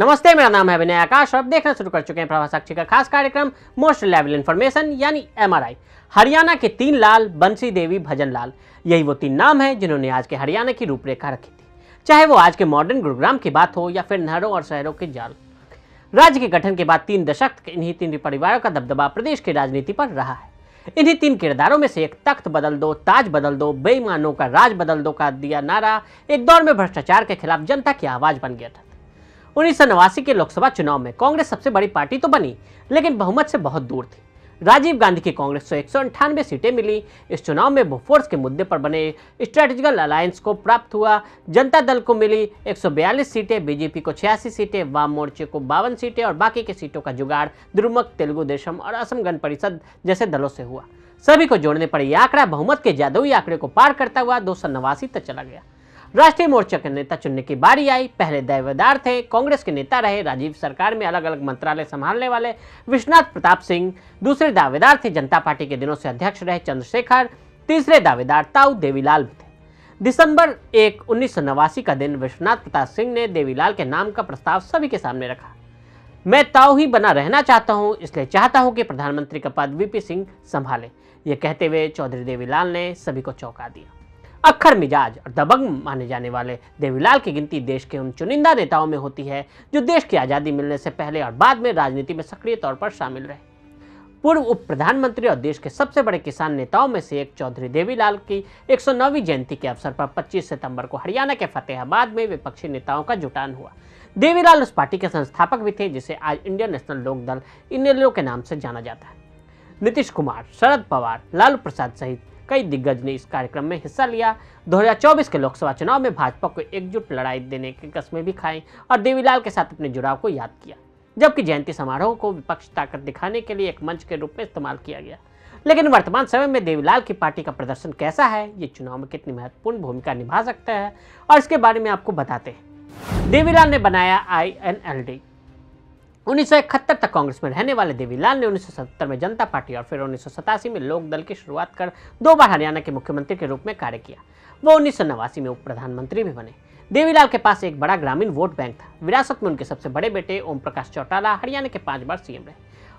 नमस्ते, मेरा नाम है विनय आकाश और आप देखना शुरू कर चुके हैं प्रभा साक्षी का खास कार्यक्रम मोस्ट रिलायबल इन्फॉर्मेशन यानी एमआरआई। हरियाणा के 3 लाल, बंसी देवी, भजन लाल, यही वो 3 नाम हैं जिन्होंने आज के हरियाणा की रूपरेखा रखी थी। चाहे वो आज के मॉडर्न गुरुग्राम की बात हो या फिर नहरों और शहरों के जाल। राज्य के गठन के बाद 3 दशक तक इन्हीं 3 परिवारों का दबदबा प्रदेश की राजनीति पर रहा है। इन्हीं 3 किरदारों में से एक तख्त बदल दो, ताज बदल दो, बेईमानों का राज बदल दो का दिया नारा एक दौर में भ्रष्टाचार के खिलाफ जनता की आवाज बन गया था। 1989 के लोकसभा चुनाव में कांग्रेस सबसे बड़ी पार्टी तो बनी, लेकिन बहुमत से बहुत दूर थी। राजीव गांधी की कांग्रेस को 198 सीटें मिली। इस चुनाव में बोफोर्स के मुद्दे पर बने स्ट्रेटेजिकल अलायंस को प्राप्त हुआ। जनता दल को मिली 142 सीटें, बीजेपी को 86 सीटें, वाम मोर्चे को 52 सीटें और बाकी के सीटों का जुगाड़ द्रुमक, तेलुगु देशम और असम गण परिषद जैसे दलों से हुआ। सभी को जोड़ने पर यह आंकड़ा बहुमत के जादुई आंकड़े को पार करता हुआ 289 तक चला गया। राष्ट्रीय मोर्चा के नेता चुनने की बारी आई। पहले दावेदार थे, कांग्रेस के नेता रहे, राजीव सरकार में अलग अलग मंत्रालय संभालने वाले विश्वनाथ प्रताप सिंह। दूसरे दावेदार थे, जनता पार्टी के दिनों से अध्यक्ष रहे चंद्रशेखर। तीसरे दावेदार ताऊ देवीलाल भी थे। दिसंबर 1, 1989 का दिन विश्वनाथ प्रताप सिंह ने देवीलाल के नाम का प्रस्ताव सभी के सामने रखा। मैं ताऊ ही बना रहना चाहता हूं, इसलिए चाहता हूं कि प्रधानमंत्री का पद वीपी सिंह संभाले। ये कहते हुए चौधरी देवीलाल ने सभी को चौंका दिया। अक्खर मिजाज और दबंग माने जाने वाले देवीलाल की गिनती देश के उन चुनिंदा नेताओं में होती है जो देश की आज़ादी मिलने से पहले और बाद में राजनीति में सक्रिय तौर पर शामिल रहे। पूर्व उप प्रधानमंत्री और देश के सबसे बड़े किसान नेताओं में से एक चौधरी देवीलाल की 109वीं जयंती के अवसर पर 25 सितंबर को हरियाणा के फतेहाबाद में विपक्षी नेताओं का जुटान हुआ। देवीलाल उस पार्टी के संस्थापक भी थे जिसे आज इंडियन नेशनल लोक दल इनेलो के नाम से जाना जाता है। नीतीश कुमार, शरद पवार, लालू प्रसाद सहित कई दिग्गज ने इस कार्यक्रम में हिस्सा लिया। 2024 के लोकसभा चुनाव में भाजपा को एकजुट लड़ाई देने की कस्में भी खाई और देवीलाल के साथ अपने जुड़ाव को याद किया, जबकि जयंती समारोह को विपक्ष ताकत दिखाने के लिए एक मंच के रूप में इस्तेमाल किया गया। लेकिन वर्तमान समय में देवीलाल की पार्टी का प्रदर्शन कैसा है, ये चुनाव में कितनी महत्वपूर्ण भूमिका निभा सकता है और इसके बारे में आपको बताते हैं। देवीलाल ने बनाया INLD। 1971 तक कांग्रेस में रहने वाले देवीलाल ने 1970 में जनता पार्टी और फिर 1987 में लोक दल की शुरुआत कर 2 बार हरियाणा के मुख्यमंत्री के रूप में कार्य किया। वो 1989 में उप प्रधानमंत्री भी बने। देवीलाल के पास एक बड़ा ग्रामीण वोट बैंक था। विरासत में उनके सबसे बड़े बेटे ओम प्रकाश चौटाला हरियाणा के 5 बार CM रहे।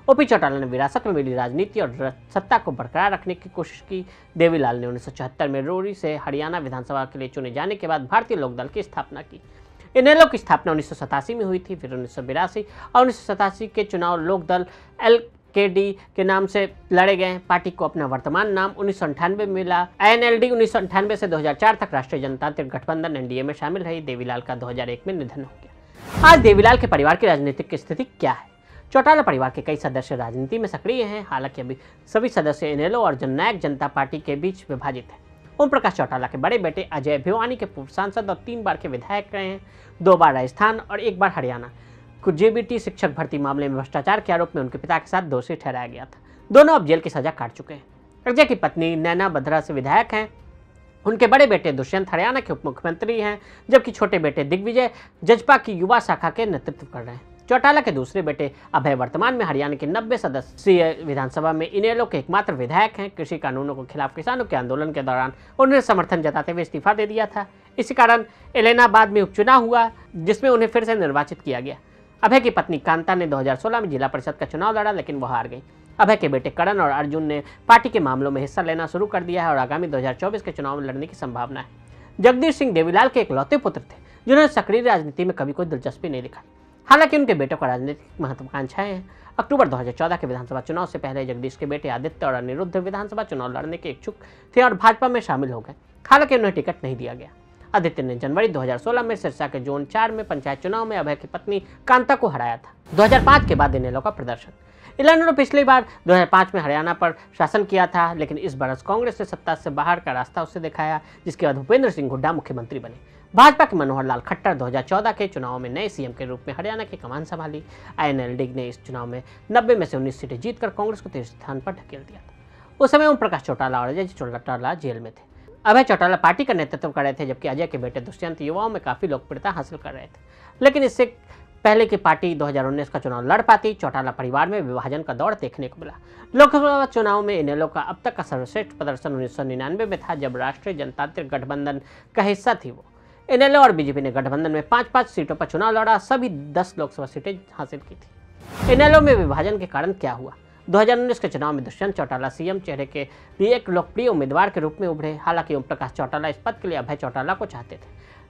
ओपी चौटाला ने विरासत में मिली राजनीति और सत्ता को बरकरार रखने की कोशिश की। देवीलाल ने 1974 में रोहरी से हरियाणा विधानसभा के लिए चुने जाने के बाद भारतीय लोक दल की स्थापना की। इनेलो की स्थापना 1987 में हुई थी। फिर 1982 और 1987 के चुनाव लोक दल LKD के नाम से लड़े गए। पार्टी को अपना वर्तमान नाम 1998 में मिला। INLD 1998 से 2004 तक राष्ट्रीय जनतांत्रिक गठबंधन NDA में शामिल रही। देवीलाल का 2001 में निधन हो गया। आज देवीलाल के परिवार की राजनीतिक स्थिति क्या है? चौटाला परिवार के कई सदस्य राजनीति में सक्रिय हैं, हालांकि अभी सभी सदस्य इनेलो और जननायक जनता पार्टी के बीच विभाजित हैं। ओम प्रकाश चौटाला के बड़े बेटे अजय भिवानी के पूर्व सांसद और 3 बार के विधायक रहे हैं। 2 बार राजस्थान और 1 बार हरियाणा। कुछ JBT शिक्षक भर्ती मामले में भ्रष्टाचार के आरोप में उनके पिता के साथ दोषी ठहराया गया था। दोनों अब जेल की सजा काट चुके हैं। अजय की पत्नी नैना बधरा से विधायक हैं। उनके बड़े बेटे दुष्यंत हरियाणा के उप मुख्यमंत्री हैं, जबकि छोटे बेटे दिग्विजय जजपा की युवा शाखा के नेतृत्व कर रहे हैं। चौटाला के दूसरे बेटे अभय वर्तमान में हरियाणा की 90 सदस्यीय विधानसभा में इनेलो के एकमात्र विधायक हैं। कृषि कानूनों के खिलाफ किसानों के आंदोलन के दौरान उन्होंने समर्थन जताते हुए इस्तीफा दे दिया था। इसी कारण इलाहाबाद में उपचुनाव हुआ, जिसमें उन्हें फिर से निर्वाचित किया गया। अभय की पत्नी कांता ने 2016 में जिला परिषद का चुनाव लड़ा, लेकिन वो हार गई। अभय के बेटे करण और अर्जुन ने पार्टी के मामलों में हिस्सा लेना शुरू कर दिया है और आगामी 2024 के चुनाव में लड़ने की संभावना है। जगदीश सिंह देवीलाल के इकलौते पुत्र थे जिन्होंने सक्रिय राजनीति में कभी कोई दिलचस्पी नहीं दिखाई। हालांकि उनके बेटों का राजनीतिक महत्वाकांक्षाएं हैं। अक्टूबर 2014 के विधानसभा चुनाव से पहले जगदीश के बेटे आदित्य और अनिरुद्ध विधानसभा चुनाव लड़ने के इच्छुक थे और भाजपा में शामिल हो गए। हालांकि उन्हें टिकट नहीं दिया गया। आदित्य ने जनवरी 2016 में सिरसा के जोन 4 में पंचायत चुनाव में अभय की पत्नी कांता को हराया था। 2005 के बाद इनेलो का प्रदर्शन। इनेलो ने पिछली बार 2005 में हरियाणा पर शासन किया था, लेकिन इस बरस कांग्रेस से सत्ता से बाहर का रास्ता उससे दिखाया, जिसके बाद भूपेंद्र सिंह हुड्डा मुख्यमंत्री बने। भाजपा के मनोहर लाल खट्टर 2014 के चुनाव में नए CM के रूप में हरियाणा की कमान संभाली। INLD ने इस चुनाव में 90 में से 19 सीटें जीतकर कांग्रेस को 13 स्थान पर ढकेल दिया था। उस समय ओम प्रकाश चौटाला और अजय चौटाला जेल में थे। अभय चौटाला पार्टी का नेतृत्व कर रहे थे, जबकि अजय के बेटे दुष्यंत युवाओं में काफी लोकप्रियता हासिल कर रहे थे। लेकिन इससे पहले की पार्टी 2019 का चुनाव लड़ पाती, चौटाला परिवार में विभाजन का दौर देखने को मिला। लोकसभा चुनाव में इनेलो का अब तक का सर्वश्रेष्ठ प्रदर्शन 1999 में था, जब राष्ट्रीय जनतांत्रिक गठबंधन का हिस्सा थी वो। इनेलो और बीजेपी ने गठबंधन में 5-5 सीटों पर चुनाव लड़ा, सभी 10 लोकसभा सीटें हासिल की थी। इनेलो में विभाजन के कारण क्या हुआ? 2019 के चुनाव में दुष्यंत चौटाला सीएम चेहरे के लिए एक लोकप्रिय उम्मीदवार के रूप में उभरे। हालांकि ओम प्रकाश चौटाला इस पद के लिए अभय चौटाला को चाहते थे।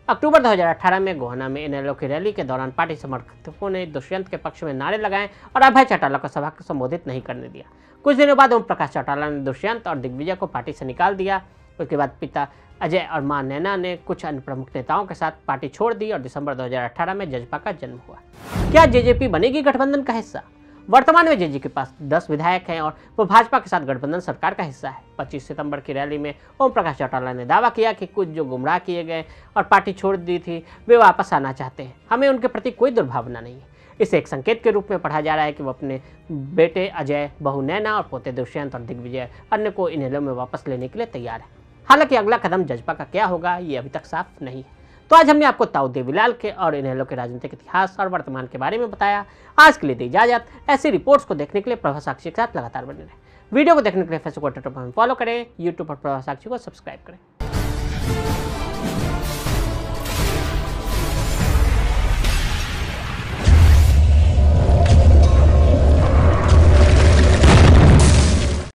अक्टूबर 2018 में गोहाना में इनेलो की रैली के दौरान पार्टी समर्थकों ने दुष्यंत के पक्ष में नारे लगाए और अभय चौटाला को सभा को संबोधित नहीं करने दिया। कुछ दिनों बाद ओम प्रकाश चौटाला ने दुष्यंत और दिग्विजय को पार्टी से निकाल दिया। उसके बाद पिता अजय और मां नैना ने कुछ अन्य प्रमुख नेताओं के साथ पार्टी छोड़ दी और दिसंबर 2018 में जजपा का जन्म हुआ। क्या जेजेपी बनेगी गठबंधन का हिस्सा? वर्तमान में जेजेपी के पास 10 विधायक हैं और वो भाजपा के साथ गठबंधन सरकार का हिस्सा है। 25 सितंबर की रैली में ओम प्रकाश चौटाला ने दावा किया कि कुछ जो गुमराह किए गए और पार्टी छोड़ दी थी वे वापस आना चाहते हैं। हमें उनके प्रति कोई दुर्भावना नहीं है। इसे एक संकेत के रूप में पढ़ा जा रहा है कि वो अपने बेटे अजय, बहू नैना और पोते दुष्यंत और दिग्विजय अन्य को इनेलो में वापस लेने के लिए तैयार है। हालांकि अगला कदम जजपा का क्या होगा ये अभी तक साफ नहीं है। तो आज हमने आपको ताऊ देवीलाल के और इनेलो के राजनीतिक इतिहास और वर्तमान के बारे में बताया। आज के लिए दी इजाजत। ऐसी रिपोर्ट्स को देखने के लिए प्रभा साक्षी के साथ लगातार बने रहें। वीडियो को देखने के लिए फेसबुक और ट्विटर पर फॉलो करें, यूट्यूब पर प्रभा साक्षी को सब्सक्राइब करें।